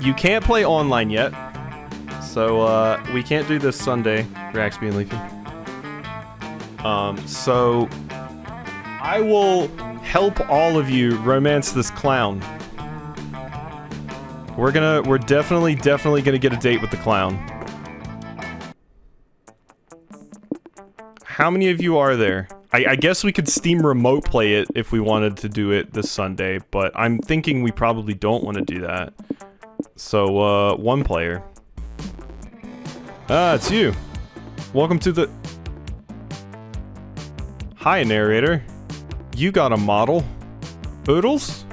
You can't play online yet, so we can't do this Sunday, Raxby and Leafy. So I will help all of you romance this clown. We're definitely gonna get a date with the clown. How many of you are there? I guess we could Steam remote play it if we wanted to do it this Sunday, but I'm thinking we probably don't want to do that. So, one player. Ah, it's you. Welcome to the... Hi, narrator. You got a model. Oodles?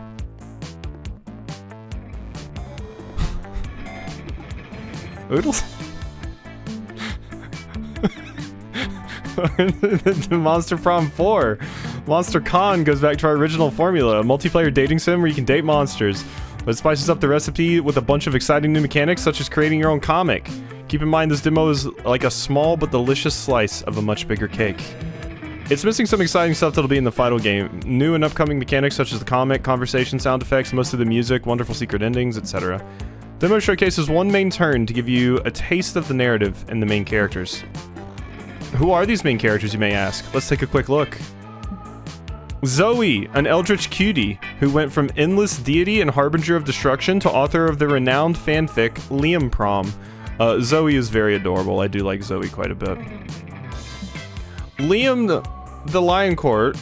Oodles? The Monster Prom 4. Monster Con goes back to our original formula, a multiplayer dating sim where you can date monsters, but it spices up the recipe with a bunch of exciting new mechanics, such as creating your own comic. Keep in mind this demo is like a small but delicious slice of a much bigger cake. It's missing some exciting stuff that'll be in the final game. New and upcoming mechanics such as the comic, conversation sound effects, most of the music, wonderful secret endings, etc. Demo showcases one main turn to give you a taste of the narrative and the main characters. Who are these main characters, you may ask? Let's take a quick look. Zoe, an eldritch cutie, who went from endless deity and harbinger of destruction to author of the renowned fanfic, Liam Prom. Zoe is very adorable. I do like Zoe quite a bit. Liam the Lion Court,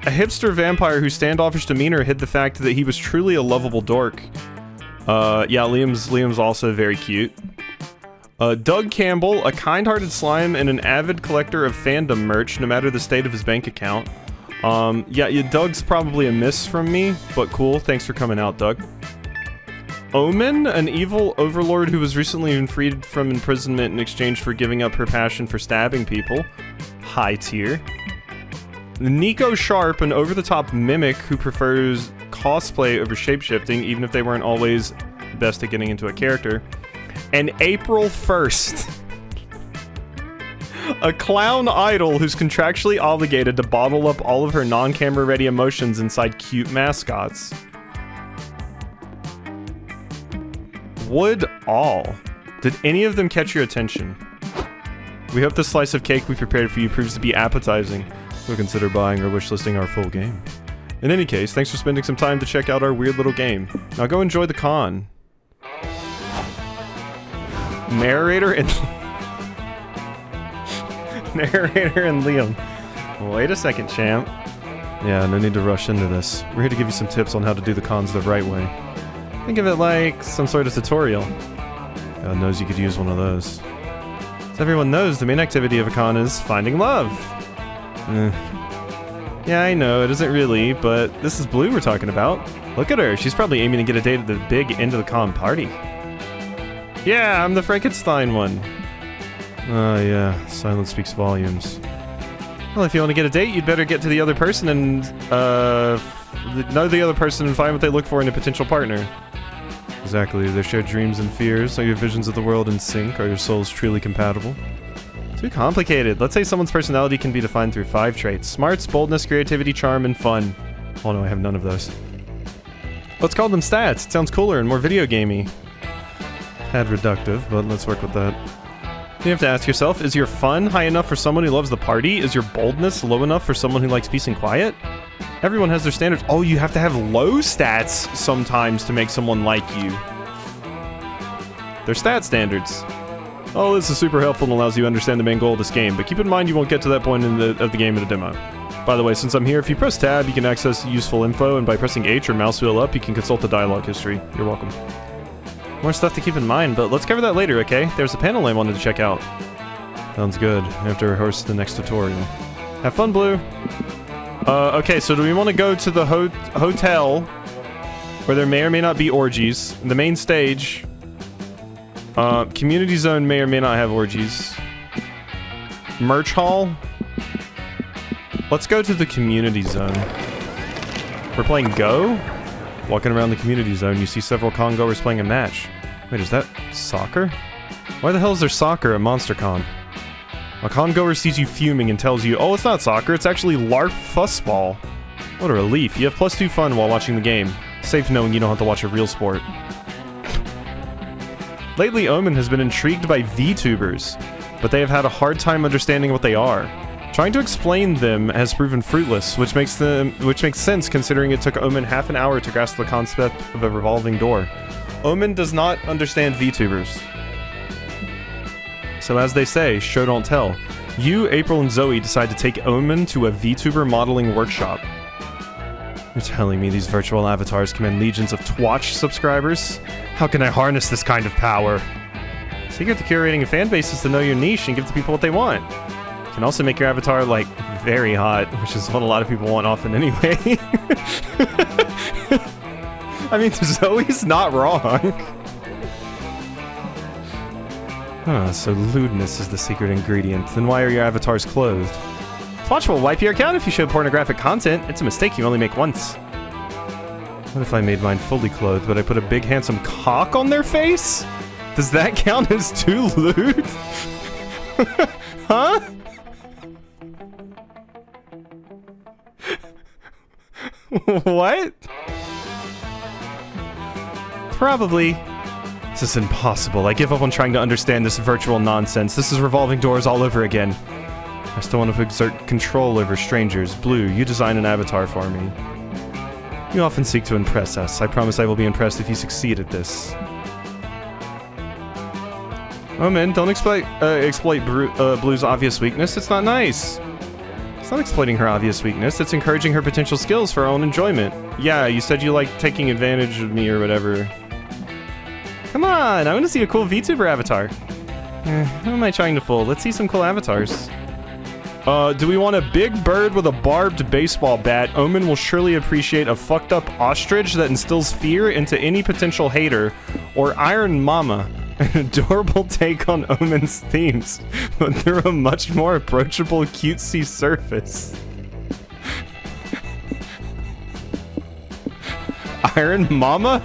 a hipster vampire whose standoffish demeanor hid the fact that he was truly a lovable dork. Yeah, Liam's also very cute. Doug Campbell, a kind-hearted slime and an avid collector of fandom merch, no matter the state of his bank account. Yeah, Doug's probably a miss from me, but cool. Thanks for coming out, Doug. Omen, an evil overlord who was recently been freed from imprisonment in exchange for giving up her passion for stabbing people. High tier. Nico Sharp, an over-the-top mimic who prefers cosplay over shapeshifting, even if they weren't always best at getting into a character. And April 1st. A clown idol who's contractually obligated to bottle up all of her non-camera ready emotions inside cute mascots. Would all. Did any of them catch your attention? We hope the slice of cake we prepared for you proves to be appetizing. We'll consider buying or wishlisting our full game. In any case, thanks for spending some time to check out our weird little game. Now go enjoy the con. Narrator and... Narrator and Liam. Wait a second, champ. Yeah, no need to rush into this. We're here to give you some tips on how to do the cons the right way. Think of it like some sort of tutorial. God knows you could use one of those. As everyone knows, the main activity of a con is finding love. Yeah, I know, it isn't really, but this is Blue we're talking about. Look at her, she's probably aiming to get a date at the big end of the con party. Yeah, I'm the Frankenstein one. Oh yeah, silence speaks volumes. Well, if you want to get a date, you'd better get to the other person and, know the other person and find what they look for in a potential partner. Exactly, their shared dreams and fears. Are your visions of the world in sync? Are your souls truly compatible? Too complicated. Let's say someone's personality can be defined through 5 traits. Smarts, boldness, creativity, charm, and fun. Oh no, I have none of those. Let's call them stats. It sounds cooler and more video gamey. Had reductive, but let's work with that. You have to ask yourself, is your fun high enough for someone who loves the party? Is your boldness low enough for someone who likes peace and quiet? Everyone has their standards. Oh, you have to have low stats sometimes to make someone like you. They're stat standards. Oh, this is super helpful and allows you to understand the main goal of this game, but keep in mind you won't get to that point of the game in a demo. By the way, since I'm here, if you press tab, you can access useful info, and by pressing H or mouse wheel up, you can consult the dialogue history. You're welcome. More stuff to keep in mind, but let's cover that later, okay? There's a panel I wanted to check out. Sounds good. I have to rehearse the next tutorial. Have fun, Blue! Okay, so do we want to go to the hotel, where there may or may not be orgies? The main stage. Community zone may or may not have orgies. Merch hall? Let's go to the community zone. We're playing Go? Walking around the community zone, you see several con-goers playing a match. Wait, is that soccer? Why the hell is there soccer at MonsterCon? A con-goer sees you fuming and tells you, oh, it's not soccer, it's actually LARP fussball. What a relief. You have +2 fun while watching the game. Safe knowing you don't have to watch a real sport. Lately, Omen has been intrigued by VTubers, but they have had a hard time understanding what they are. Trying to explain them has proven fruitless, which makes sense considering it took Omen half an hour to grasp the concept of a revolving door. Omen does not understand VTubers. So as they say, show don't tell. You, April, and Zoe decide to take Omen to a VTuber modeling workshop. You're telling me these virtual avatars command legions of Twitch subscribers? How can I harness this kind of power? Secret to curating a fan base is to know your niche and give the people what they want. You can also make your avatar, like, very hot, which is what a lot of people want often anyway. I mean, Zoe's not wrong. So lewdness is the secret ingredient. Then why are your avatars clothed? Twitch will wipe your account if you show pornographic content. It's a mistake you only make once. What if I made mine fully clothed, but I put a big handsome cock on their face? Does that count as too lewd? Huh? What? Probably. This is impossible. I give up on trying to understand this virtual nonsense. This is revolving doors all over again. I still want to exert control over strangers. Blue, you design an avatar for me. You often seek to impress us. I promise I will be impressed if you succeed at this. Omen, don't exploit Blue's obvious weakness. It's not nice. It's not exploiting her obvious weakness. It's encouraging her potential skills for her own enjoyment. Yeah, you said you like taking advantage of me or whatever. Come on, I want to see a cool VTuber avatar. Who am I trying to fool? Let's see some cool avatars. Do we want a big bird with a barbed baseball bat? Omen will surely appreciate a fucked up ostrich that instills fear into any potential hater. Or Iron Mama, an adorable take on Omen's themes, but through a much more approachable, cutesy surface. Iron Mama?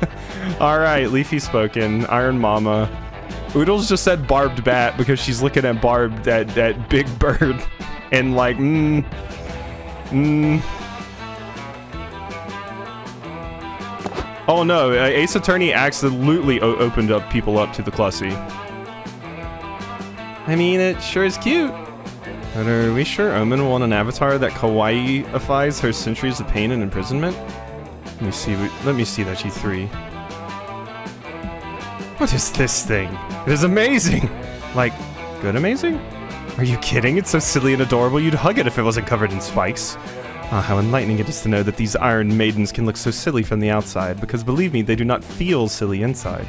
Alright, Leafy spoken. Iron Mama. Oodles just said barbed bat because she's looking at Barb, that big bird, and like, Oh no, Ace Attorney absolutely opened up people up to the Clussy. I mean, it sure is cute. But are we sure Omen will want an avatar that kawaii-ifies her centuries of pain and imprisonment? Let me see that, you three. What is this thing? It is amazing! Like, good amazing? Are you kidding? It's so silly and adorable you'd hug it if it wasn't covered in spikes. Ah, how enlightening it is to know that these iron maidens can look so silly from the outside, because believe me, they do not feel silly inside.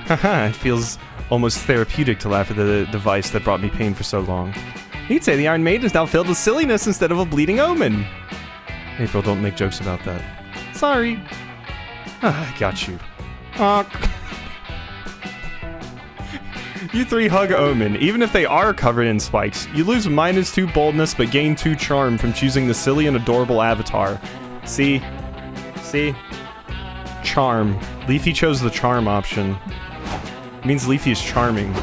Haha, it feels almost therapeutic to laugh at the device that brought me pain for so long. You'd say the Iron Maiden is now filled with silliness instead of a bleeding omen. April, don't make jokes about that. Sorry. Ah, I got you. You three hug Omen. Even if they are covered in spikes, you lose -2 boldness but gain 2 charm from choosing the silly and adorable avatar. See? See? Charm. Leafy chose the charm option. It means Leafy is charming.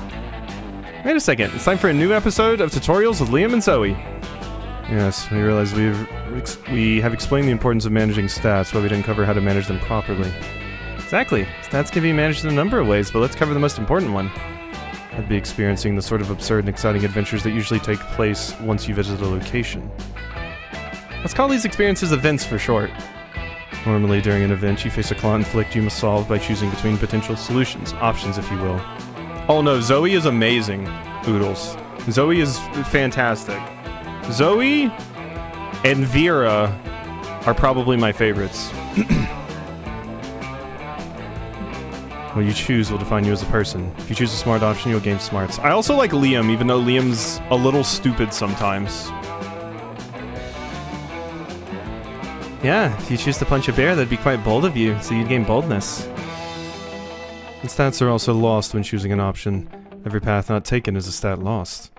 Wait a second. It's time for a new episode of Tutorials with Liam and Zoe. Yes, we realize we have explained the importance of managing stats, but we didn't cover how to manage them properly. Exactly. Stats can be managed in a number of ways, but let's cover the most important one. I'd be experiencing the sort of absurd and exciting adventures that usually take place once you visit a location. Let's call these experiences events for short. Normally, during an event, you face a conflict you must solve by choosing between potential solutions, options if you will. Oh no, Zoe is amazing, Oodles. Zoe is fantastic. Zoe and Vera are probably my favorites. What you choose will define you as a person. If you choose a smart option, you'll gain smarts. I also like Liam, even though Liam's a little stupid sometimes. Yeah, if you choose to punch a bear, that'd be quite bold of you, so you'd gain boldness. The stats are also lost when choosing an option. Every path not taken is a stat lost.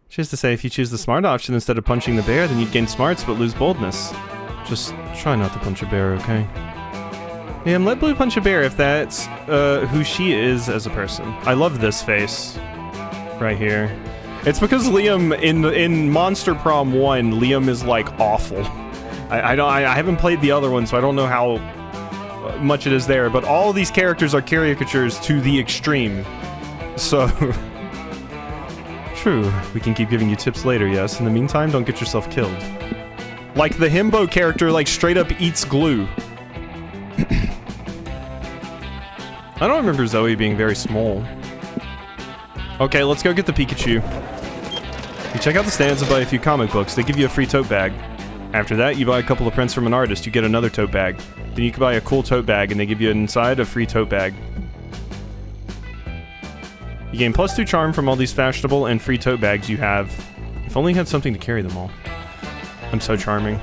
Which is to say, if you choose the smart option instead of punching the bear, then you'd gain smarts but lose boldness. Just try not to punch a bear, okay? Yeah, let Blue punch a bear if that's who she is as a person. I love this face right here. It's because Liam in Monster Prom 1, Liam is like awful. I haven't played the other one, so I don't know how much it is there, but all these characters are caricatures to the extreme. So... True, we can keep giving you tips later, yes. In the meantime, don't get yourself killed. Like the himbo character, like, straight up eats glue. I don't remember Zoe being very small. Okay, let's go get the Pikachu. You check out the stands and buy a few comic books. They give you a free tote bag. After that, you buy a couple of prints from an artist. You get another tote bag. Then you can buy a cool tote bag, and they give you inside a free tote bag. You gain +2 charm from all these fashionable and free tote bags you have. If only you had something to carry them all. I'm so charming.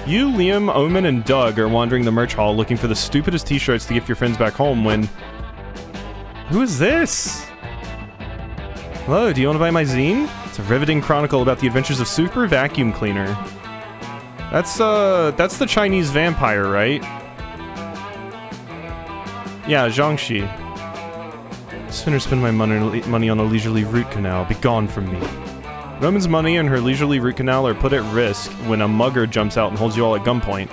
You, Liam, Omen, and Doug are wandering the merch hall looking for the stupidest t-shirts to gift your friends back home when... Who is this? Hello, do you want to buy my zine? It's a riveting chronicle about the adventures of Super Vacuum Cleaner. That's the Chinese vampire, right? Yeah, Zhangxi. I'd sooner spend my money on a leisurely root canal. Be gone from me. Roman's money and her leisurely root canal are put at risk when a mugger jumps out and holds you all at gunpoint.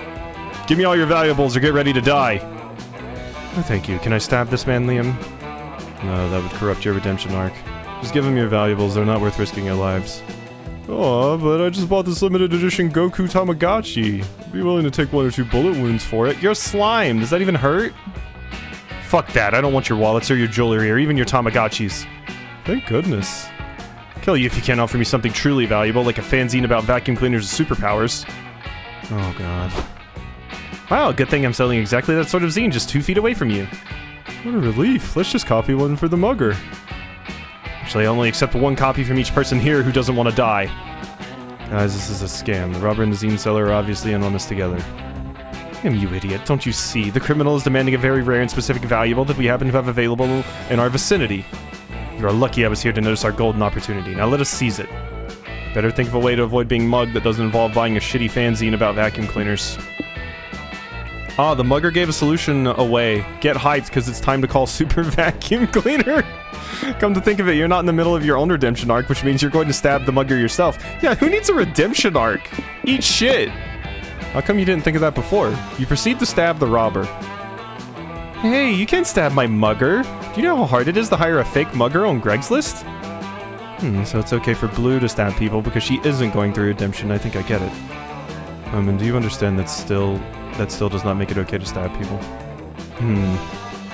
Give me all your valuables or get ready to die. Oh, thank you. Can I stab this man, Liam? No, that would corrupt your redemption arc. Just give him your valuables. They're not worth risking your lives. Aw, but I just bought this limited edition Goku Tamagotchi. Be willing to take 1 or 2 bullet wounds for it. You're slime. Does that even hurt? Fuck that. I don't want your wallets or your jewelry or even your Tamagotchis. Thank goodness. Kill you if you can't offer me something truly valuable, like a fanzine about vacuum cleaners with superpowers. Oh god. Wow, good thing I'm selling exactly that sort of zine just 2 feet away from you. What a relief. Let's just copy one for the mugger. Actually, I only accept 1 copy from each person here who doesn't want to die. Guys, this is a scam. The robber and the zine seller are obviously in on this together. Damn you idiot, don't you see? The criminal is demanding a very rare and specific valuable that we happen to have available in our vicinity. You are lucky I was here to notice our golden opportunity. Now let us seize it. Better think of a way to avoid being mugged that doesn't involve buying a shitty fanzine about vacuum cleaners. Ah, the mugger gave a solution away. Get hyped, because it's time to call Super Vacuum Cleaner. Come to think of it, you're not in the middle of your own redemption arc, which means you're going to stab the mugger yourself. Yeah, who needs a redemption arc? Eat shit. How come you didn't think of that before? You proceed to stab the robber. Hey, you can't stab my mugger. Do you know how hard it is to hire a fake mugger on Craigslist? So it's okay for Blue to stab people because she isn't going through redemption. I think I get it. And do you understand that still does not make it okay to stab people?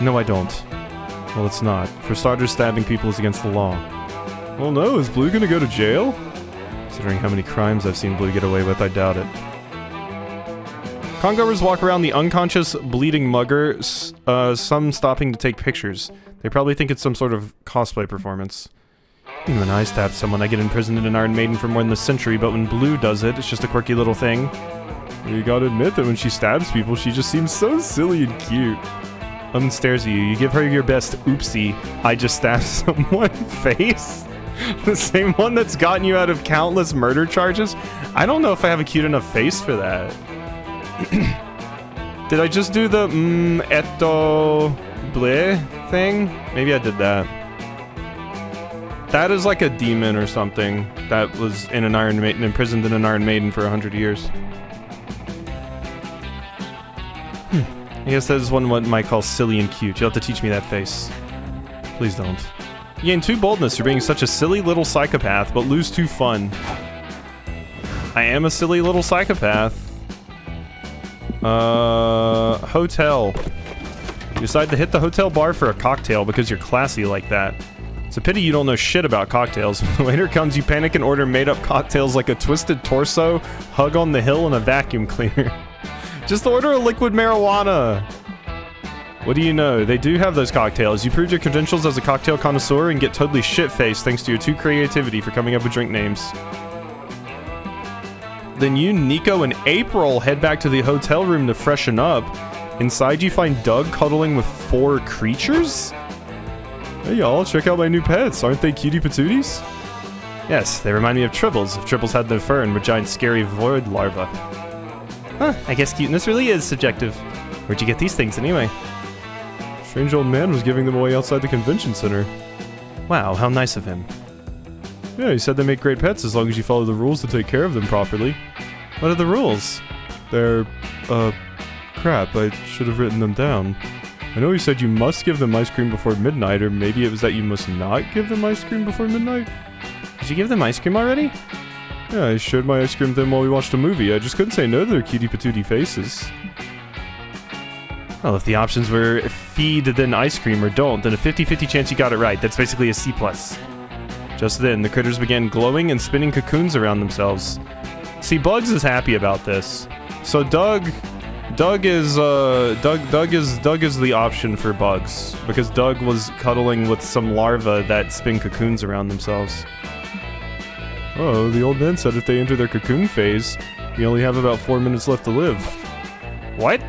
No, I don't. Well, it's not. For starters, stabbing people is against the law. Well, no, is Blue gonna go to jail? Considering how many crimes I've seen Blue get away with, I doubt it. Congoers walk around the unconscious, bleeding mugger, some stopping to take pictures. They probably think it's some sort of cosplay performance. Even when I stab someone, I get imprisoned in an Iron Maiden for more than a century, but when Blue does it, it's just a quirky little thing. You gotta admit that when she stabs people, she just seems so silly and cute. Stares at you. You give her your best oopsie, I just stabbed someone face? The same one that's gotten you out of countless murder charges? I don't know if I have a cute enough face for that. Did I just do the eto bleh thing? Maybe I did that. That is like a demon or something that was in an Iron Maiden, imprisoned in an Iron Maiden for 100 years. I guess that is one what might call silly and cute. You'll have to teach me that face. Please don't. You gain 2 boldness for being such a silly little psychopath, but lose 2 fun. I am a silly little psychopath. Hotel. You decide to hit the hotel bar for a cocktail because you're classy like that. It's a pity you don't know shit about cocktails. When the waiter comes, you panic and order made-up cocktails like a twisted torso, hug on the hill, and a vacuum cleaner. Just order a liquid marijuana! What do you know? They do have those cocktails. You proved your credentials as a cocktail connoisseur and get totally shit-faced thanks to your 2 creativity for coming up with drink names. Then you, Nico, and April head back to the hotel room to freshen up. Inside you find Doug cuddling with 4 creatures? Hey y'all, check out my new pets. Aren't they cutie patooties? Yes, they remind me of Tribbles, if Tribbles had no fur and were giant scary void larvae. Huh, I guess cuteness really is subjective. Where'd you get these things anyway? Strange old man was giving them away outside the convention center. Wow, how nice of him. Yeah, he said they make great pets as long as you follow the rules to take care of them properly. What are the rules? They're, Crap, I should have written them down. I know you said you must give them ice cream before midnight, or maybe it was that you must not give them ice cream before midnight? Did you give them ice cream already? Yeah, I shared my ice cream with them while we watched a movie. I just couldn't say no to their cutie patootie faces. Well, if the options were feed then ice cream or don't, then a 50-50 chance you got it right. That's basically a C+. Just then, the critters began glowing and spinning cocoons around themselves. See, Bugs is happy about this. So Doug is the option for Bugs, because Doug was cuddling with some larvae that spin cocoons around themselves. Oh, the old man said if they enter their cocoon phase, we only have about 4 minutes left to live. What?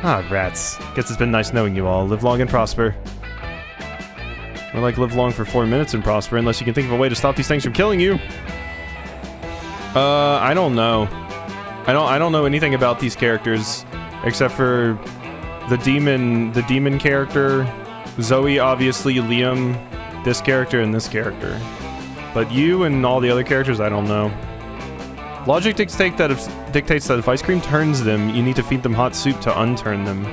Ah, rats. Guess it's been nice knowing you all. Live long and prosper. Or like live long for 4 minutes and prosper, unless you can think of a way to stop these things from killing you. I don't know. I don't know anything about these characters, except for the demon character, Zoe, obviously, Liam, this character, and this character. But you and all the other characters, I don't know. Logic dictates that if ice cream turns them, you need to feed them hot soup to unturn them.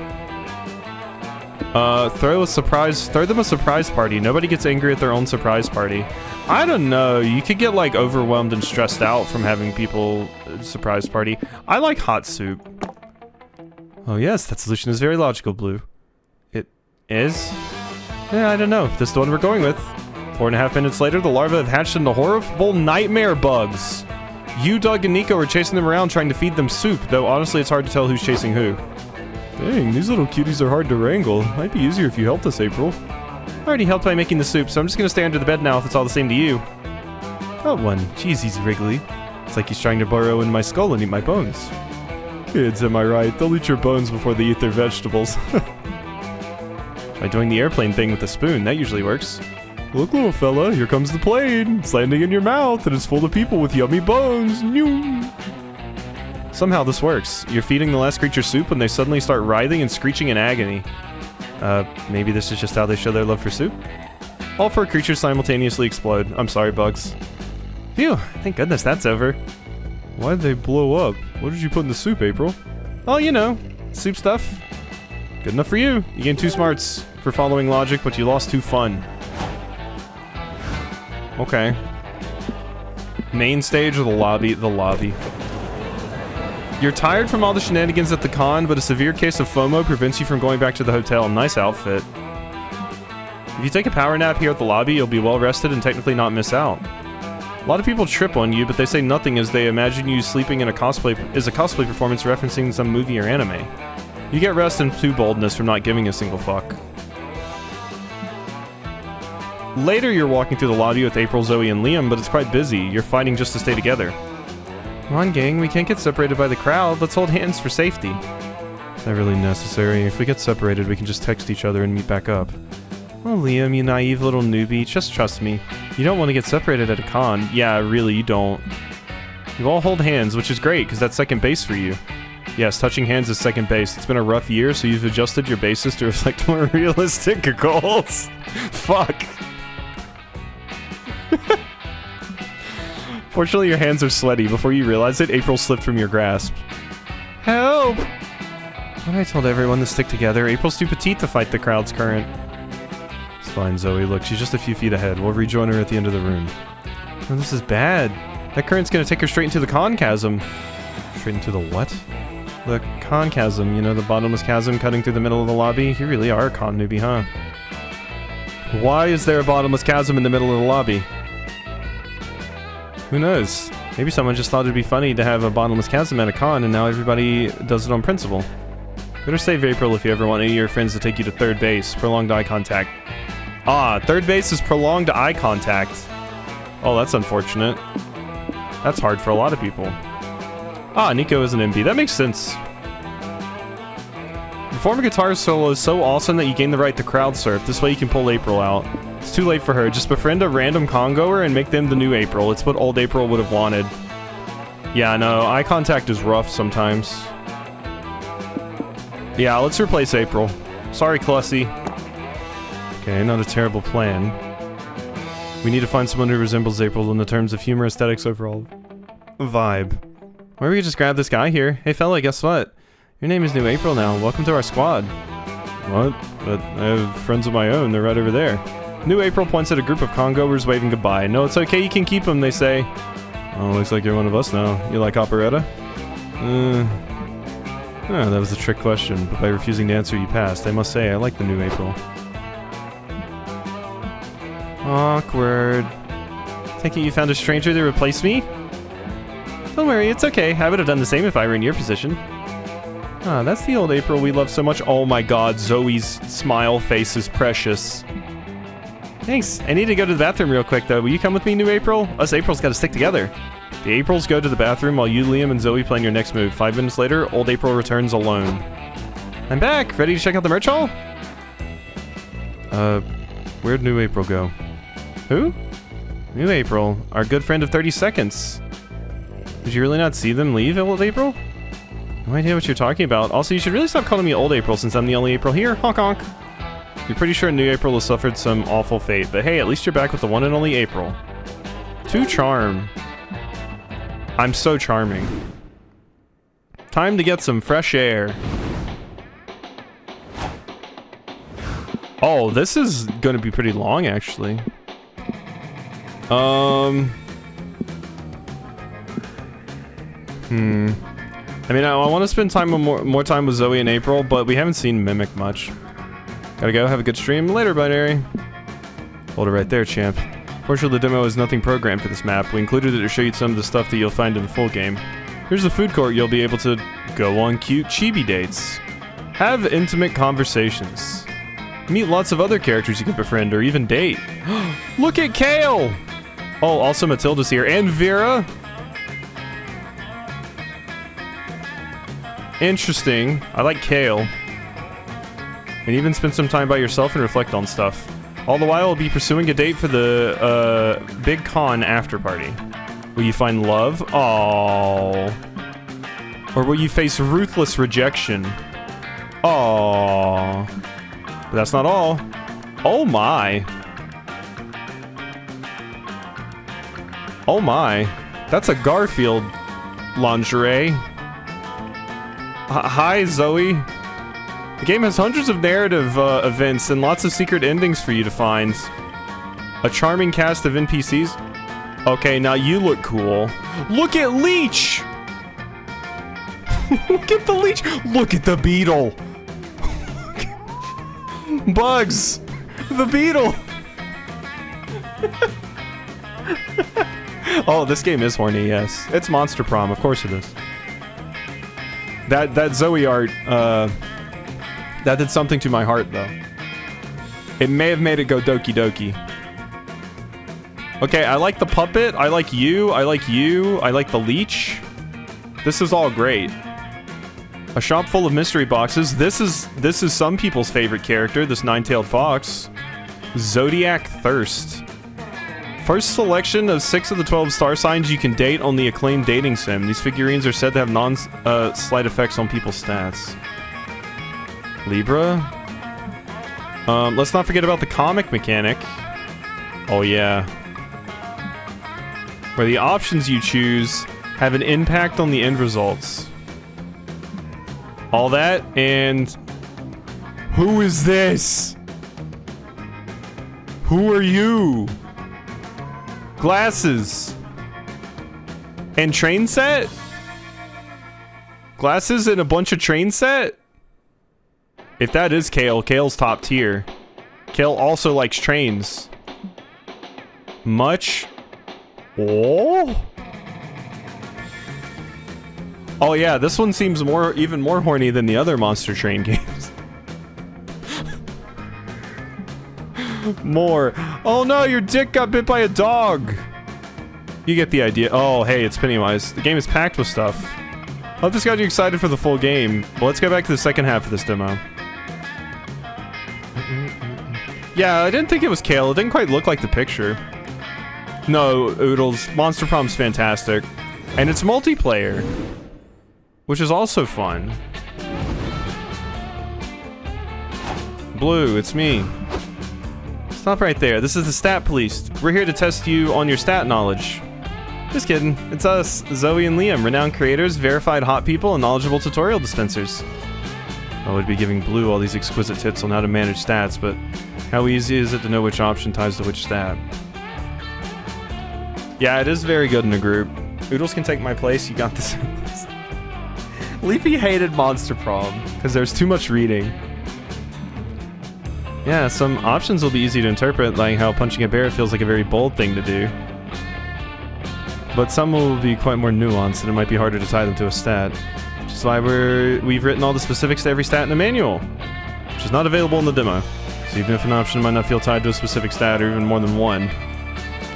Throw them a surprise party. Nobody gets angry at their own surprise party. I don't know, you could get like overwhelmed and stressed out from having people surprise party. I like hot soup. Oh yes, that solution is very logical, Blue. It is? Yeah, I don't know. This is the one we're going with. 4.5 minutes later, the larvae have hatched into horrible nightmare bugs. You, Doug, and Nico are chasing them around trying to feed them soup, though honestly it's hard to tell who's chasing who. Dang, these little cuties are hard to wrangle. Might be easier if you helped us, April. I already helped by making the soup, so I'm just gonna stay under the bed now if it's all the same to you. Got one. Jeez, he's wriggly. It's like he's trying to burrow in my skull and eat my bones. Kids, am I right? They'll eat your bones before they eat their vegetables. By doing the airplane thing with a spoon, that usually works. Look, little fella, here comes the plane. It's landing in your mouth, and it's full of people with yummy bones. Somehow this works. You're feeding the last creature soup when they suddenly start writhing and screeching in agony. Maybe this is just how they show their love for soup? All 4 creatures simultaneously explode. I'm sorry, Bugs. Phew, thank goodness that's over. Why'd they blow up? What did you put in the soup, April? Oh, you know, soup stuff. Good enough for you. You gained 2 smarts for following logic, but you lost 2 fun. Okay. Main stage or the lobby? The lobby. You're tired from all the shenanigans at the con, but a severe case of FOMO prevents you from going back to the hotel. Nice outfit. If you take a power nap here at the lobby, you'll be well rested and technically not miss out. A lot of people trip on you, but they say nothing as they imagine you sleeping in a cosplay performance referencing some movie or anime. You get rest and 2 boldness from not giving a single fuck. Later, you're walking through the lobby with April, Zoe, and Liam, but it's quite busy. You're fighting just to stay together. Come on, gang, we can't get separated by the crowd. Let's hold hands for safety. It's not really necessary. If we get separated, we can just text each other and meet back up. Oh, Liam, you naive little newbie, just trust me. You don't want to get separated at a con. Yeah, really, you don't. You all hold hands, which is great, because that's second base for you. Yes, touching hands is second base. It's been a rough year, so you've adjusted your bases to reflect more realistic goals. Fuck. Fortunately, your hands are sweaty. Before you realize it, April slipped from your grasp. Help! When I told everyone to stick together, April's too petite to fight the crowd's current. It's fine, Zoe. Look, she's just a few feet ahead. We'll rejoin her at the end of the room. Oh, this is bad. That current's gonna take her straight into the con chasm. Straight into the what? The con chasm. You know, the bottomless chasm cutting through the middle of the lobby? You really are a con newbie, huh? Why is there a bottomless chasm in the middle of the lobby? Who knows? Maybe someone just thought it'd be funny to have a bottomless chasm at a con, and now everybody does it on principle. Better save April if you ever want any of your friends to take you to third base. Prolonged eye contact. Ah, third base is prolonged eye contact. Oh, that's unfortunate. That's hard for a lot of people. Ah, Nico is an MB. That makes sense. Perform a guitar solo is so awesome that you gain the right to crowd surf. This way you can pull April out. It's too late for her. Just befriend a random con-goer and make them the new April. It's what old April would have wanted. Yeah, no, eye contact is rough sometimes. Yeah, let's replace April. Sorry, Clussy. Okay, not a terrible plan. We need to find someone who resembles April in the terms of humor, aesthetics, overall vibe. Or we could just grab this guy here. Hey fella, guess what? Your name is New April now. Welcome to our squad. What? But I have friends of my own. They're right over there. New April points at a group of congoers waving goodbye. No, it's okay. You can keep them, they say. Oh, looks like you're one of us now. You like operetta? Oh, that was a trick question, but by refusing to answer, you passed. I must say, I like the New April. Awkward. Take it you found a stranger to replace me? Don't worry, it's okay. I would have done the same if I were in your position. Ah, that's the old April we love so much. Oh my god, Zoe's smile face is precious. Thanks. I need to go to the bathroom real quick, though. Will you come with me, New April? Us Aprils gotta stick together. The Aprils go to the bathroom while you, Liam, and Zoe plan your next move. 5 minutes later, old April returns alone. I'm back! Ready to check out the merch hall? Where'd New April go? Who? New April, our good friend of 30 seconds. Did you really not see them leave, old April? No idea what you're talking about. Also, you should really stop calling me old April since I'm the only April here. Honk honk. You're pretty sure New April has suffered some awful fate, but hey, at least you're back with the one and only April. To charm. I'm so charming. Time to get some fresh air. Oh, this is gonna be pretty long, actually. I mean, I want to spend more time with Zoe and April, but we haven't seen Mimic much. Gotta go, have a good stream. Later, Binary. Hold it right there, champ. Fortunately, the demo has nothing programmed for this map. We included it to show you some of the stuff that you'll find in the full game. Here's the food court. You'll be able to go on cute chibi dates. Have intimate conversations. Meet lots of other characters you can befriend or even date. Look at Kale! Oh, also Matilda's here. And Vera. Interesting. I like Kale. And even spend some time by yourself and reflect on stuff. All the while, I'll be pursuing a date for the big con after party. Will you find love? Aww. Or will you face ruthless rejection? Aww. But that's not all. Oh my. Oh my. That's a Garfield lingerie. Hi, Zoe. The game has hundreds of narrative events and lots of secret endings for you to find. A charming cast of NPCs. Okay, now you look cool. Look at Leech! Look at the Leech! Look at the beetle! Bugs! The beetle! Oh, this game is horny, yes. It's Monster Prom, of course it is. That Zoe art, that did something to my heart, though. It may have made it go Doki Doki. Okay, I like the puppet, I like you, I like you, I like the leech. This is all great. A shop full of mystery boxes. This is some people's favorite character, this nine-tailed fox. Zodiac Thirst. First selection of 6 of the 12 star signs you can date on the acclaimed dating sim. These figurines are said to have slight effects on people's stats. Libra. Let's not forget about the comic mechanic. Oh yeah. Where the options you choose have an impact on the end results. All that, and... Who is this? Who are you? Glasses. And train set? Glasses and a bunch of train set? If that is Kale, Kale's top tier. Kale also likes trains. Much? Oh? Oh yeah, this one seems even more horny than the other Monster Train games. More. Oh no, your dick got bit by a dog. You get the idea. Oh, hey, it's Pennywise. The game is packed with stuff. I hope this got you excited for the full game. But let's go back to the second half of this demo. Yeah, I didn't think it was Kale. It didn't quite look like the picture. No, Oodles. Monster Prom's fantastic. And it's multiplayer. Which is also fun. Blue, it's me. Stop right there. This is the stat police. We're here to test you on your stat knowledge. Just kidding. It's us, Zoe and Liam, renowned creators, verified hot people, and knowledgeable tutorial dispensers. I would be giving Blue all these exquisite tips on how to manage stats, but how easy is it to know which option ties to which stat? Yeah, it is very good in a group. Oodles can take my place, you got this. Leafy hated Monster Prom, because there's too much reading. Yeah, some options will be easy to interpret, like how punching a bear feels like a very bold thing to do. But some will be quite more nuanced, and it might be harder to tie them to a stat. Which is why we've written all the specifics to every stat in the manual, which is not available in the demo. So even if an option might not feel tied to a specific stat, or even more than one,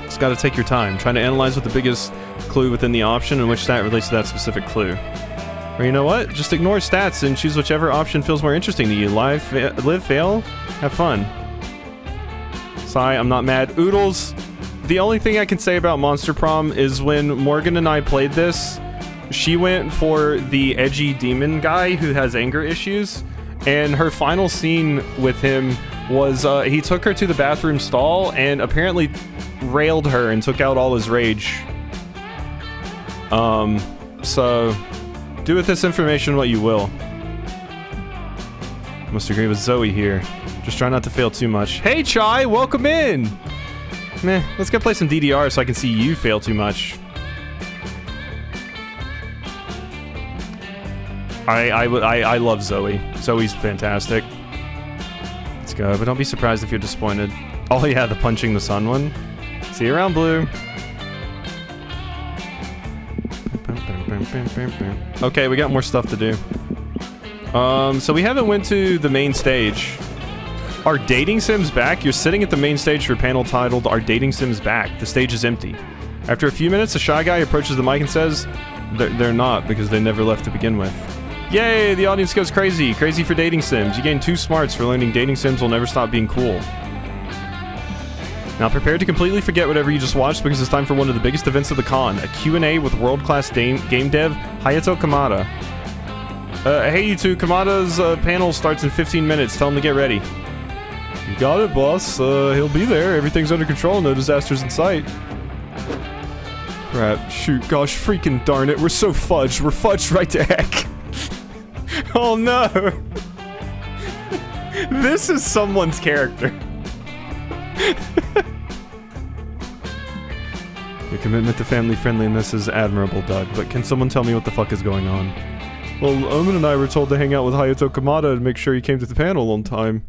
it's gotta take your time, trying to analyze what the biggest clue within the option and which stat relates to that specific clue. Or you know what? Just ignore stats and choose whichever option feels more interesting to you. Live, fail, have fun. Sigh, I'm not mad. Oodles, the only thing I can say about Monster Prom is when Morgan and I played this, she went for the edgy demon guy who has anger issues, and her final scene with him was he took her to the bathroom stall and apparently railed her and took out all his rage. So do with this information what you will. Must agree with Zoe here. Just try not to fail too much. Hey Chai, welcome in! Meh, let's go play some DDR so I can see you fail too much. I love Zoe. Zoe's fantastic. Let's go, but don't be surprised if you're disappointed. Oh yeah, the punching the sun one. See you around, Blue. Okay, we got more stuff to do. So we haven't went to the main stage. Are dating sims back? You're sitting at the main stage for a panel titled Are Dating Sims Back? The stage is empty. After a few minutes, a shy guy approaches the mic and says, they're not, because they never left to begin with. Yay, the audience goes crazy. Crazy for dating sims. You gain 2 smarts for learning dating sims will never stop being cool. Now prepare to completely forget whatever you just watched because it's time for one of the biggest events of the con, a Q&A with world-class game dev Hayato Kamada. Hey you two, Kamada's panel starts in 15 minutes. Tell him to get ready. You got it, boss. He'll be there. Everything's under control. No disasters in sight. Crap. Shoot. Gosh, freaking darn it. We're so fudged. We're fudged right to heck. Oh no. This is someone's character. Your commitment to family friendliness is admirable, Doug, but can someone tell me what the fuck is going on? Well, Omen and I were told to hang out with Hayato Kamada to make sure he came to the panel on time.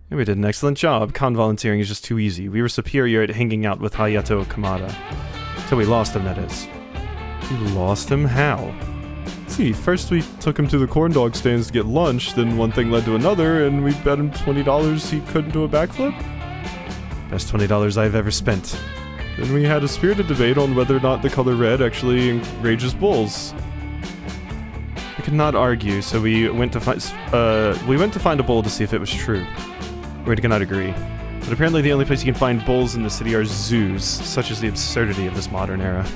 And we did an excellent job. Con volunteering is just too easy. We were superior at hanging out with Hayato Kamada. Till we lost him, that is. We lost him? How? See, first we took him to the corn dog stands to get lunch, then one thing led to another, and we bet him $20 he couldn't do a backflip? Best $20 I've ever spent. Then we had a spirited debate on whether or not the color red actually enrages bulls. We could not argue, so we went to find a bull to see if it was true. We could not agree. But apparently the only place you can find bulls in the city are zoos, such as the absurdity of this modern era.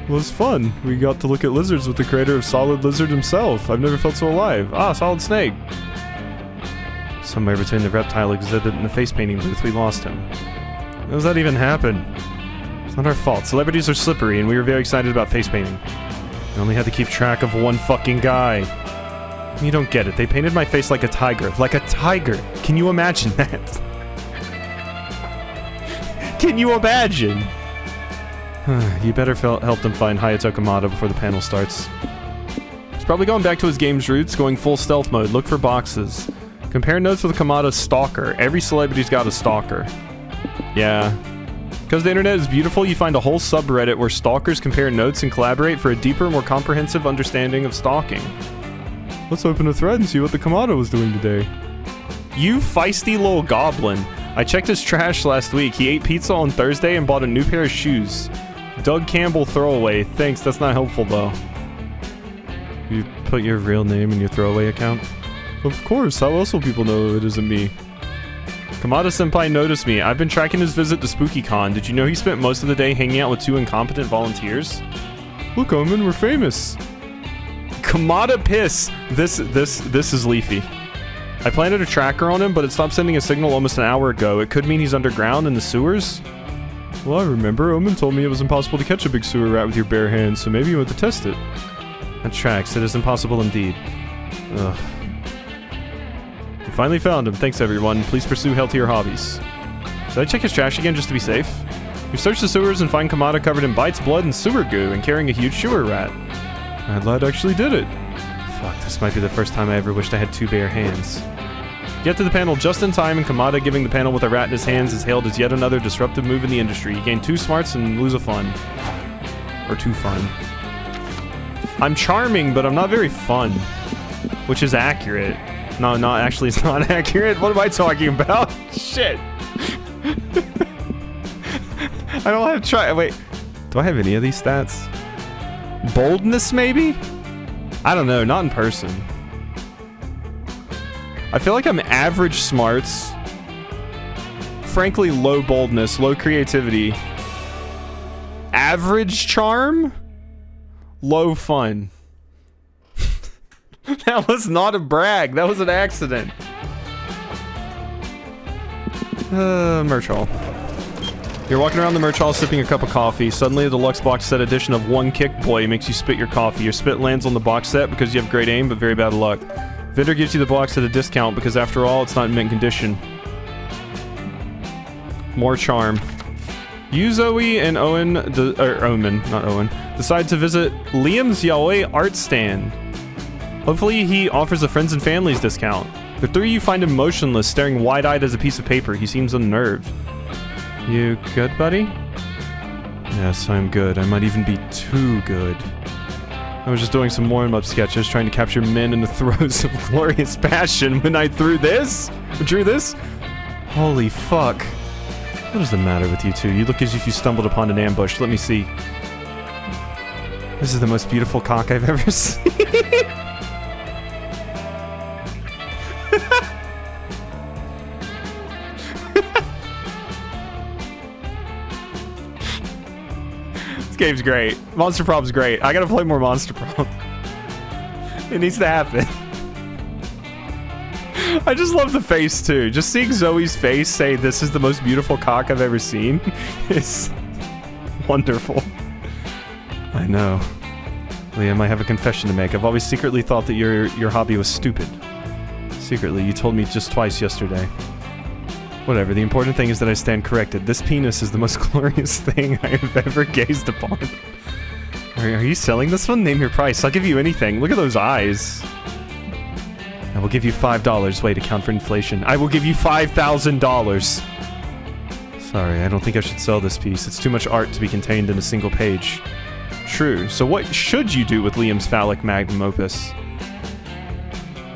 It was fun. We got to look at lizards with the creator of Solid Lizard himself. I've never felt so alive. Ah, Solid Snake. Somewhere between the reptile exhibit and the face painting booth, we lost him. How does that even happen? It's not our fault. Celebrities are slippery, and we were very excited about face painting. We only had to keep track of one fucking guy. You don't get it. They painted my face like a tiger. Like a tiger! Can you imagine that? Can you imagine? You better help them find Hayato Kamada before the panel starts. He's probably going back to his game's roots, going full stealth mode. Look for boxes. Compare notes with Kamada's stalker. Every celebrity's got a stalker. Yeah. Because the internet is beautiful, you find a whole subreddit where stalkers compare notes and collaborate for a deeper, more comprehensive understanding of stalking. Let's open a thread and see what the Kamada was doing today. You feisty little goblin. I checked his trash last week. He ate pizza on Thursday and bought a new pair of shoes. Doug Campbell throwaway. Thanks, that's not helpful though. You put your real name in your throwaway account? Of course, how else will people know it isn't me? Kamada-senpai noticed me. I've been tracking his visit to SpookyCon. Did you know he spent most of the day hanging out with 2 incompetent volunteers? Look, Omen, we're famous. Kamada piss. This is Leafy. I planted a tracker on him, but it stopped sending a signal almost an hour ago. It could mean he's underground in the sewers. Well, I remember. Omen told me it was impossible to catch a big sewer rat with your bare hands, so maybe you went to test it. That tracks. It is impossible indeed. Ugh. We finally found him. Thanks, everyone. Please pursue healthier hobbies. Should I check his trash again just to be safe? We search the sewers and find Kamada covered in bites, blood, and sewer goo, and carrying a huge sewer rat. That lad actually did it. Fuck, this might be the first time I ever wished I had 2 bare hands. Get to the panel just in time, and Kamada giving the panel with a rat in his hands is hailed as yet another disruptive move in the industry. You gain 2 smarts and lose a fun. Or 2 fun. I'm charming, but I'm not very fun. Which is accurate. No, actually it's not accurate. What am I talking about? Shit. I don't have wait. Do I have any of these stats? Boldness, maybe? I don't know, not in person. I feel like I'm average smarts. Frankly, low boldness, low creativity. Average charm? Low fun. That was not a brag, that was an accident. Merch hall. You're walking around the merch hall sipping a cup of coffee. Suddenly a deluxe box set edition of One Kick Boy makes you spit your coffee. Your spit lands on the box set because you have great aim but very bad luck. Vendor gives you the box at a discount because after all, it's not in mint condition. More charm. You, Zoe, and Owen, Omen, not Owen, decide to visit Liam's Yaoi art stand. Hopefully he offers a friends and families discount. The 3 of you find him motionless, staring wide-eyed as a piece of paper. He seems unnerved. You good, buddy? Yes, I'm good. I might even be too good. I was just doing some warm-up sketches, trying to capture men in the throes of glorious passion when I drew this? Holy fuck. What is the matter with you two? You look as if you stumbled upon an ambush. Let me see. This is the most beautiful cock I've ever seen. This game's great. Monster Prom's great. I gotta play more Monster Prom. It needs to happen. I just love the face too. Just seeing Zoe's face say this is the most beautiful cock I've ever seen is wonderful. I know. Liam, I have a confession to make. I've always secretly thought that your hobby was stupid. Secretly, you told me just twice yesterday. Whatever, the important thing is that I stand corrected. This penis is the most glorious thing I have ever gazed upon. Are you selling this one? Name your price. I'll give you anything. Look at those eyes. I will give you $5. Wait, account for inflation. I will give you $5,000. Sorry, I don't think I should sell this piece. It's too much art to be contained in a single page. True. So what should you do with Liam's phallic magnum opus?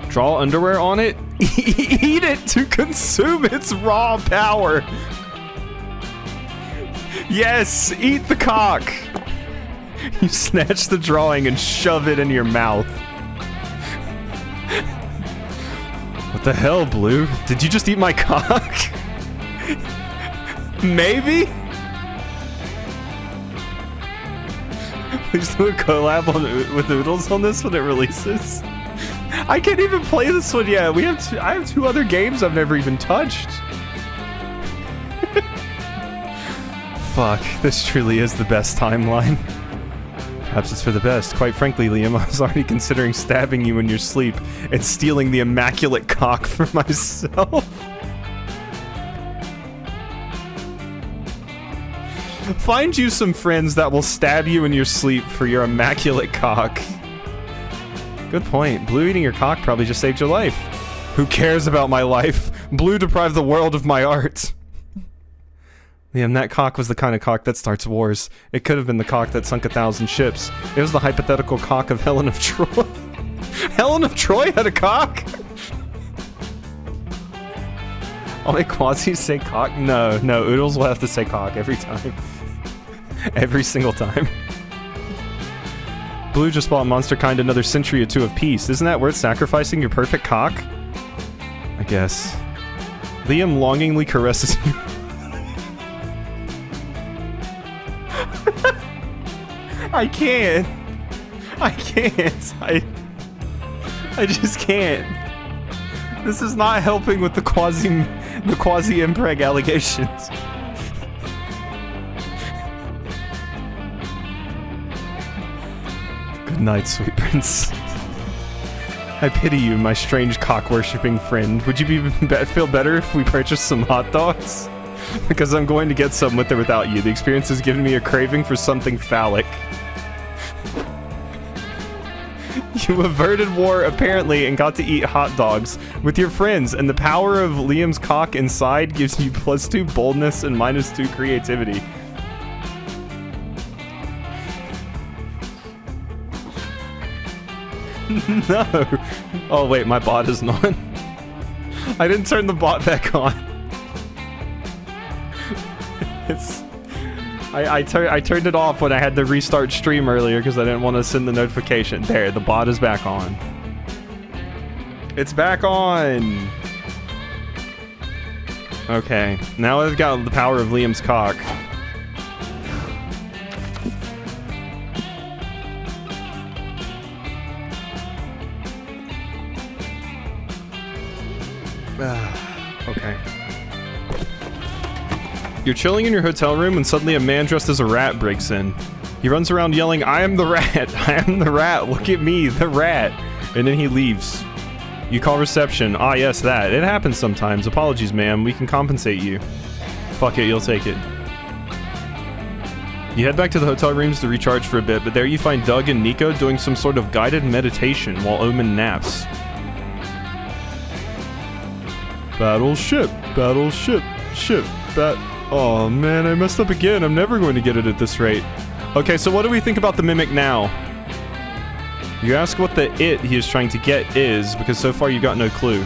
Draw underwear on it? Eat it to consume its raw power! Yes! Eat the cock! You snatch the drawing and shove it in your mouth. What the hell, Blue? Did you just eat my cock? Maybe? Please do a collab with Oodles on this when it releases. I can't even play this one yet. I have 2 other games I've never even touched. Fuck, this truly is the best timeline. Perhaps it's for the best. Quite frankly, Liam, I was already considering stabbing you in your sleep and stealing the immaculate cock for myself. Find you some friends that will stab you in your sleep for your immaculate cock. Good point. Blue eating your cock probably just saved your life. Who cares about my life? Blue deprived the world of my art. Liam, that cock was the kind of cock that starts wars. It could have been the cock that sunk 1,000 ships. It was the hypothetical cock of Helen of Troy. Helen of Troy had a cock? I'll make Quasi say cock? No, Oodles will have to say cock every time. Every single time. Blue just bought Monsterkind another century or 2 of peace. Isn't that worth sacrificing your perfect cock? I guess. Liam longingly caresses you. I can't. I just can't. This is not helping with the quasi impreg allegations. Good night, sweet prince. I pity you, my strange cock-worshipping friend. Would you feel better if we purchased some hot dogs? Because I'm going to get some with or without you. The experience has given me a craving for something phallic. You averted war, apparently, and got to eat hot dogs with your friends, and the power of Liam's cock inside gives you +2 boldness and -2 creativity. No. Oh wait, my bot is not. I didn't turn the bot back on. I turned it off when I had to restart stream earlier because I didn't want to send the notification. There, the bot is back on. It's back on. Okay, now I've got the power of Liam's cock. Okay. You're chilling in your hotel room when suddenly a man dressed as a rat breaks in. He runs around yelling, "I am the rat! I am the rat! Look at me, the rat!" And then he leaves. You call reception. Ah, yes, that. It happens sometimes. Apologies, ma'am. We can compensate you. Fuck it, you'll take it. You head back to the hotel rooms to recharge for a bit, but there you find Doug and Nico doing some sort of guided meditation while Omen naps. Battleship, battleship, ship, oh man, I messed up again. I'm never going to get it at this rate. Okay, so what do we think about the Mimic now? You ask what the "it" he is trying to get is, because so far you got no clue.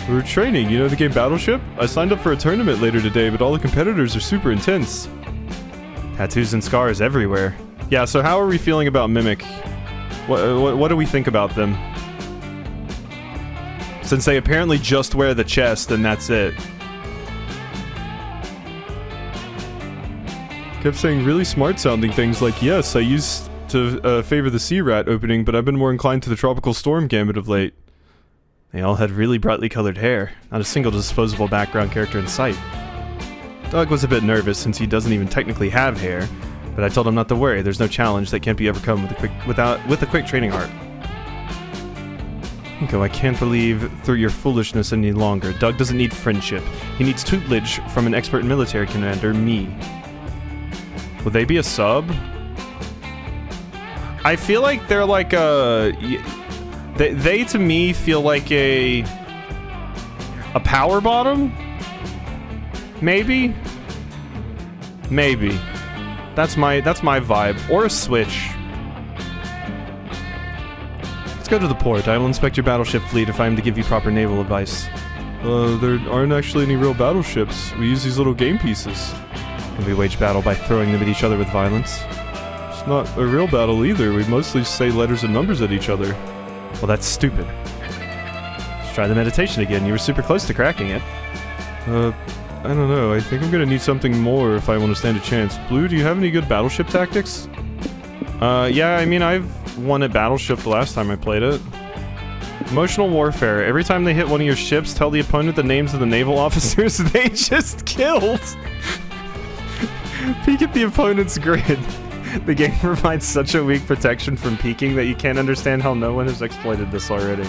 We're training, you know the game Battleship? I signed up for a tournament later today, but all the competitors are super intense. Tattoos and scars everywhere. Yeah, so how are we feeling about Mimic? What do we think about them? Since they apparently just wear the chest and that's it. Kept saying really smart sounding things like, yes, I used to favor the Sea Rat opening, but I've been more inclined to the Tropical Storm gambit of late. They all had really brightly colored hair, not a single disposable background character in sight. Doug was a bit nervous since he doesn't even technically have hair, but I told him not to worry, there's no challenge that can't be overcome with a quick training art. Nico, I can't believe through your foolishness any longer. Doug doesn't need friendship. He needs tutelage from an expert military commander, me. Will they be a sub? I feel like they're like a... They to me feel like a power bottom? Maybe? Maybe. That's my vibe. Or a switch. Let's go to the port. I will inspect your battleship fleet if I am to give you proper naval advice. There aren't actually any real battleships. We use these little game pieces. And we wage battle by throwing them at each other with violence. It's not a real battle either. We mostly say letters and numbers at each other. Well, that's stupid. Let's try the meditation again. You were super close to cracking it. I don't know. I think I'm gonna need something more if I want to stand a chance. Blue, do you have any good battleship tactics? Yeah, I mean, I've won at Battleship the last time I played it. Emotional warfare. Every time they hit one of your ships, tell the opponent the names of the naval officers they just killed. Peek at the opponent's grid. The game provides such a weak protection from peeking that you can't understand how no one has exploited this already.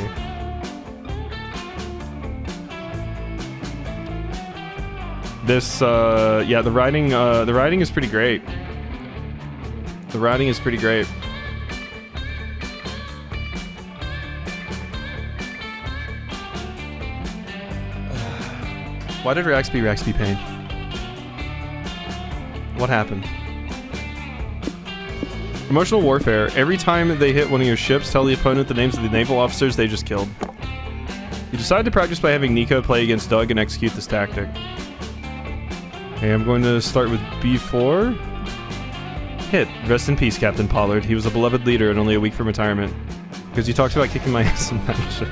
This, yeah, the writing is pretty great. The writing is pretty great. Why did Rax be pain? What happened? Emotional warfare. Every time they hit one of your ships, tell the opponent the names of the naval officers they just killed. You decide to practice by having Nico play against Doug and execute this tactic. Okay, I'm going to start with B4. Hit. Rest in peace, Captain Pollard. He was a beloved leader and only a week from retirement. Because you talked about kicking my ass in Battleship.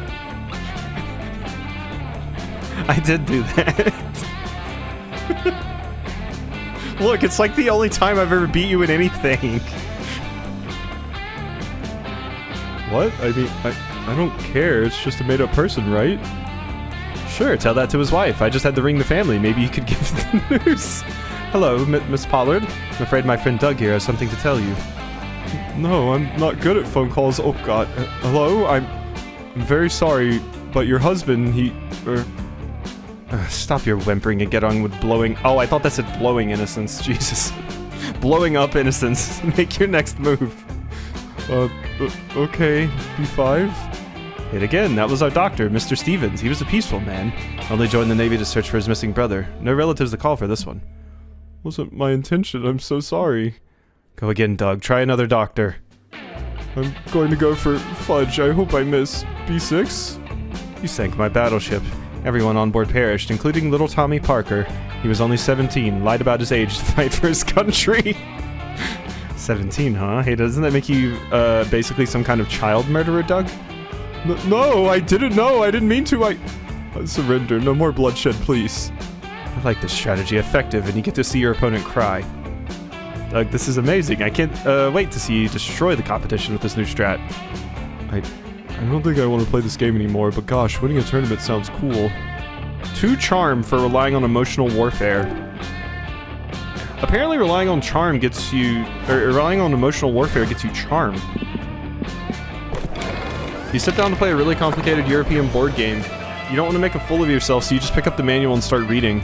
I did do that. Look, it's like the only time I've ever beat you in anything. What? I mean, I don't care. It's just a made-up person, right? Sure, tell that to his wife. I just had to ring the family. Maybe you could give the news. Hello, Miss Pollard. I'm afraid my friend Doug here has something to tell you. No, I'm not good at phone calls. Oh god. Hello? I'm very sorry, but your husband, stop your whimpering and get on with blowing. Oh, I thought that said blowing innocence. Jesus. Blowing up innocence. Make your next move. Okay. B5? Hit again. That was our doctor, Mr. Stevens. He was a peaceful man. Only joined the Navy to search for his missing brother. No relatives to call for this one. Wasn't my intention. I'm so sorry. Go again, Doug. Try another doctor. I'm going to go for fudge. I hope I miss. B6? You sank my battleship. Everyone on board perished, including little Tommy Parker. He was only 17, lied about his age to fight for his country. 17, huh? Hey, doesn't that make you, basically some kind of child murderer, Doug? No, I didn't know. I didn't mean to. I surrender. No more bloodshed, please. I like this strategy. Effective, and you get to see your opponent cry. Doug, this is amazing. I can't wait to see you destroy the competition with this new strat. I don't think I want to play this game anymore, but gosh, winning a tournament sounds cool. 2 charm for relying on emotional warfare. Apparently relying on charm gets you... or relying on emotional warfare gets you charm. You sit down to play a really complicated European board game. You don't want to make a fool of yourself, so you just pick up the manual and start reading.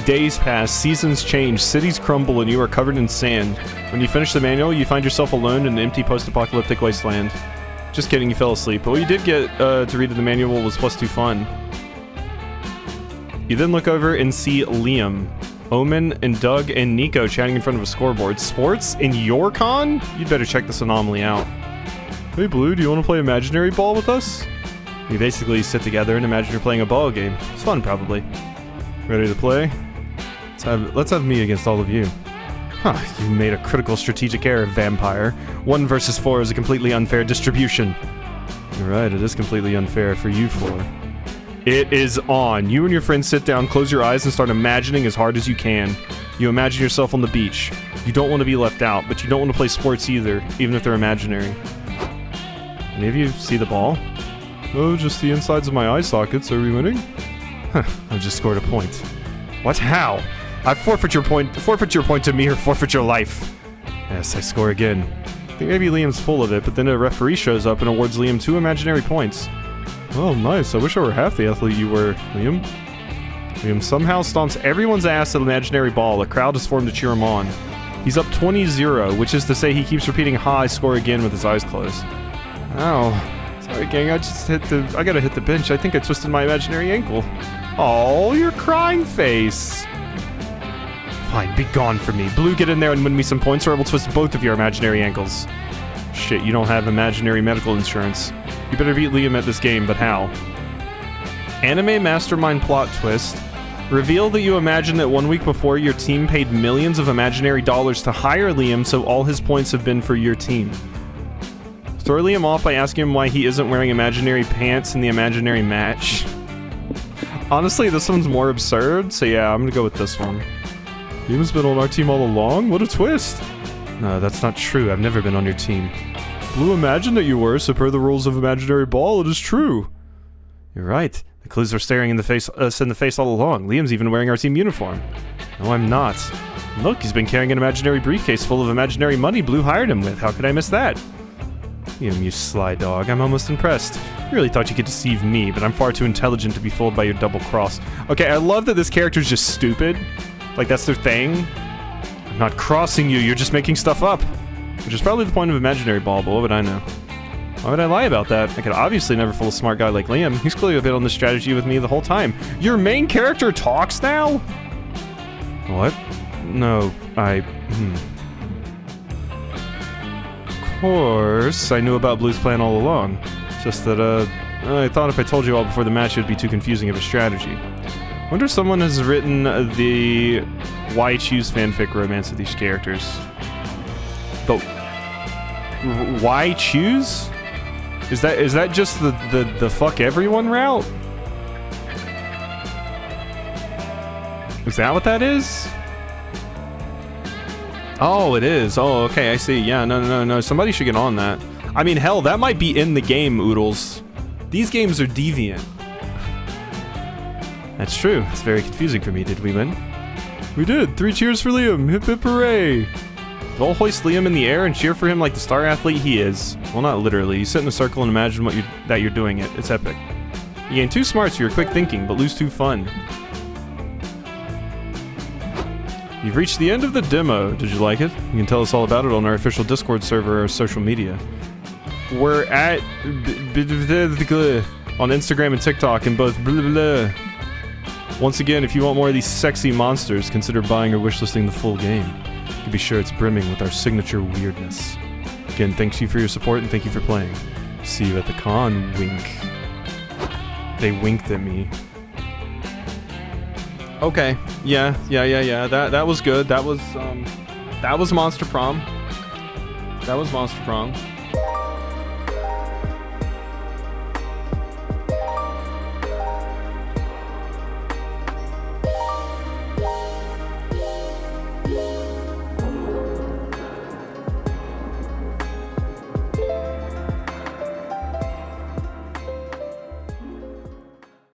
Days pass, seasons change, cities crumble, and you are covered in sand. When you finish the manual, you find yourself alone in an empty post-apocalyptic wasteland. Just kidding, you fell asleep. But what you did get to read in the manual was +2 fun. You then look over and see Liam, Omen, and Doug and Nico chatting in front of a scoreboard. Sports in your con? You'd better check this anomaly out. Hey Blue, do you want to play imaginary ball with us? We basically sit together and imagine you're playing a ball game. It's fun, probably. Ready to play? Let's have me against all of you. Huh, you made a critical strategic error, vampire. 1 versus 4 is a completely unfair distribution. You're right, it is completely unfair for you 4. It is on. You and your friends sit down, close your eyes, and start imagining as hard as you can. You imagine yourself on the beach. You don't want to be left out, but you don't want to play sports either, even if they're imaginary. Any of you see the ball? Oh, just the insides of my eye sockets. Are we winning? Huh, I've just scored a point. What? How? I forfeit your point to me or forfeit your life. Yes, I score again. I think maybe Liam's full of it, but then a referee shows up and awards Liam 2 imaginary points. Oh, nice. I wish I were half the athlete you were, Liam. Liam somehow stomps everyone's ass at an imaginary ball. A crowd is formed to cheer him on. He's up 20-0, which is to say he keeps repeating, "Ha, I score again," with his eyes closed. Ow. Sorry, gang, I gotta hit the bench. I think I twisted my imaginary ankle. Oh, your crying face. Fine, be gone from me. Blue, get in there and win me some points or I will twist both of your imaginary ankles. Shit, you don't have imaginary medical insurance. You better beat Liam at this game, but how? Anime mastermind plot twist. Reveal that you imagine that 1 week before your team paid millions of imaginary dollars to hire Liam, so all his points have been for your team. Throw Liam off by asking him why he isn't wearing imaginary pants in the imaginary match. Honestly, this one's more absurd, so yeah, I'm gonna go with this one. Liam's been on our team all along? What a twist! No, that's not true. I've never been on your team. Blue imagined that you were, so per the rules of imaginary ball, it is true. You're right. The clues were staring in the face, us in the face all along. Liam's even wearing our team uniform. No, I'm not. Look, he's been carrying an imaginary briefcase full of imaginary money Blue hired him with. How could I miss that? Liam, you sly dog. I'm almost impressed. You really thought you could deceive me, but I'm far too intelligent to be fooled by your double cross. Okay, I love that this character's just stupid. Like, that's their thing. I'm not crossing you, you're just making stuff up. Which is probably the point of imaginary ball, but what would I know? Why would I lie about that? I could obviously never fool a smart guy like Liam. He's clearly been on this strategy with me the whole time. Your main character talks now? What? No, Of course, I knew about Blue's plan all along. Just that, I thought if I told you all before the match, it would be too confusing of a strategy. Wonder if someone has written the Why Choose fanfic romance of these characters. But why choose? Is that just the fuck everyone route? Is that what that is? Oh, it is. Oh, okay, I see. Yeah, no. Somebody should get on that. I mean, hell, that might be in the game, Oodles. These games are deviant. That's true. It's very confusing for me. Did we win? We did. 3 cheers for Liam. Hip hip hooray. Go hoist Liam in the air and cheer for him like the star athlete he is. Well, not literally. You sit in a circle and imagine that you're doing it. It's epic. You gain 2 smarts for your quick thinking, but lose 2 fun. You've reached the end of the demo. Did you like it? You can tell us all about it on our official Discord server or social media. We're at on Instagram and TikTok and both blah, blah, blah. Once again, if you want more of these sexy monsters, consider buying or wishlisting the full game. You can be sure it's brimming with our signature weirdness. Again, thanks you for your support and thank you for playing. See you at the con, wink. They winked at me. Okay, yeah. That was good. That was Monster Prom. That was Monster Prom.